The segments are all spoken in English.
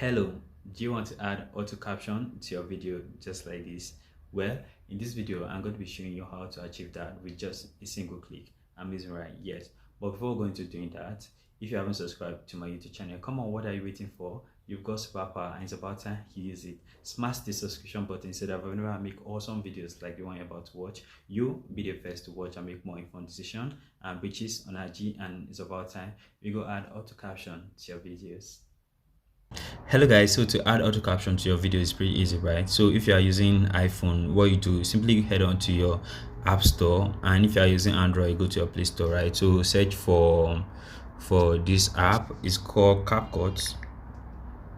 Hello, do you want to add auto caption to your video just like this? Well, in this video, I'm going to be showing you how to achieve that with just a single click. I'm using right, yes. But before going to doing that, if you haven't subscribed to my YouTube channel, come on, what are you waiting for? You've got superpower and it's about time you use it. Smash the subscription button so that whenever I make awesome videos like the one you're about to watch, you'll be the first to watch and make more informed decisions. Which is Onaji, and it's about time we go add auto caption to your videos. Hello guys, so to add auto caption to your video is pretty easy, right? So if you are using iPhone, what you do, simply head on to your App Store, and if you are using Android, go to your Play Store, right? So search for this app. It's called CapCut.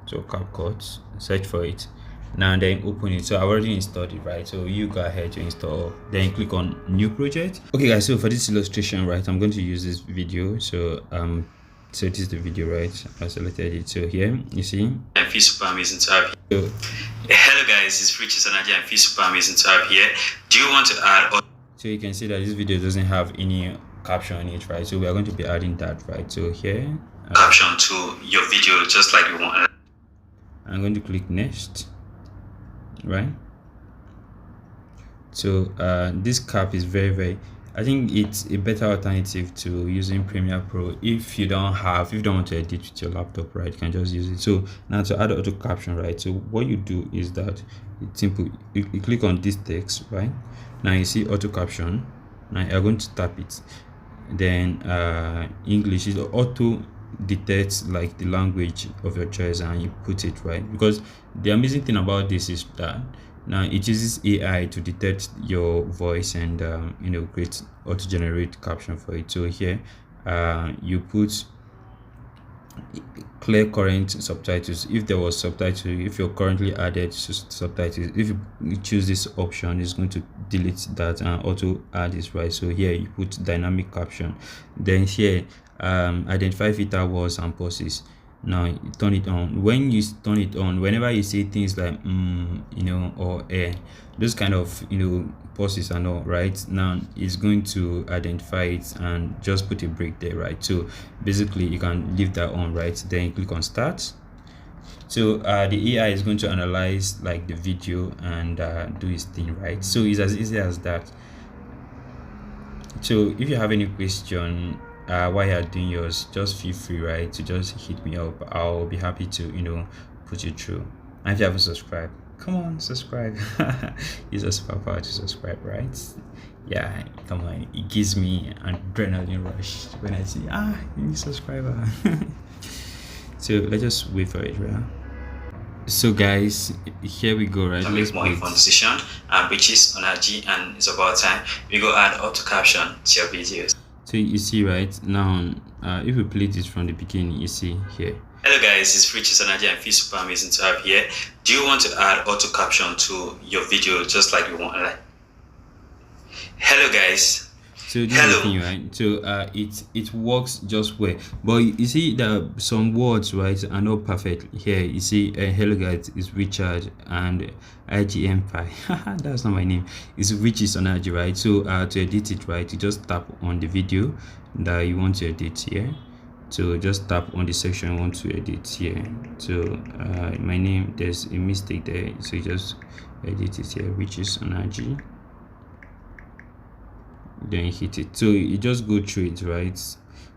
So CapCut, search for it now, then open it. So I've already installed it, right? So you go ahead to install, then click on new project. Okay guys, so for this illustration, right, I'm going to use this video. So this is the video, right? I selected it. So here you see, I feel super amazing to have here. So, hello guys, it's Richard Onaji. I feel super amazing to have here. Do you want to add? So you can see that this video doesn't have any caption on it, right? So we are going to be adding that, right? So here, caption to your video just like you want. I'm going to click next, right? So this cap is very, I think it's a better alternative to using Premiere Pro if you don't want to edit with your laptop, right? You can just use it. So now to add auto caption, right? So what you do is that it's simple. You click on this text, right? Now you see auto caption. Now you're going to tap it. Then English is auto detects like the language of your choice and you put it, right? Because the amazing thing about this is that now it uses AI to detect your voice and create auto-generate caption for it. So here you put clear current subtitles if there was subtitles. If you're currently added subtitles, if you choose this option, it's going to delete that and auto add this, right? So here you put dynamic caption, then here identify filter words and pauses. Now you turn it on. When you turn it on, whenever you say things like or those kind of pauses and all, right, now it's going to identify it and just put a break there, right? So basically you can leave that on, right? Then you click on start. So the AI is going to analyze like the video and do its thing, right? So it's as easy as that. So if you have any question while you're doing yours, just feel free, right, to just hit me up. I'll be happy to put you through. And if you haven't subscribed, come on, subscribe. Use a superpower to subscribe, right? Yeah, come on, it gives me an adrenaline rush when I see new subscriber. So let's just wait for it, right? So guys, here we go, right? Let's more informed decision, which is Onaji, and it's about time we go add auto caption to your videos. So you see right now, if we play this from the beginning, you see here. Hello guys, it's Richard Onaji. I feel super amazing to have here. Do you want to add auto caption to your video just like you want? Hello guys. So this is the thing, right? So it works just well, but you see that some words, right, are not perfect here. You see hello guys is Richard and IG Empire. That's not my name. It's Richard Onaji, right? So to edit it, right, you just tap on the video that you want to edit here. So just tap on the section you want to edit here. So my name, there's a mistake there, so you just edit it here, which is Onaji. Then hit it. So you just go through it, right?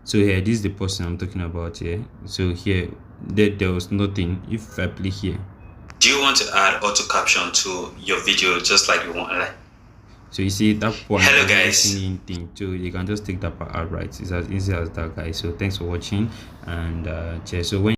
So here, this is the person I'm talking about here. So here, there was nothing. If I play here, do you want to add auto caption to your video just like you want? So you see that point. Hello guys. Anything, so you can just take that part out, right? It's as easy as that, guys. So thanks for watching and cheers. So when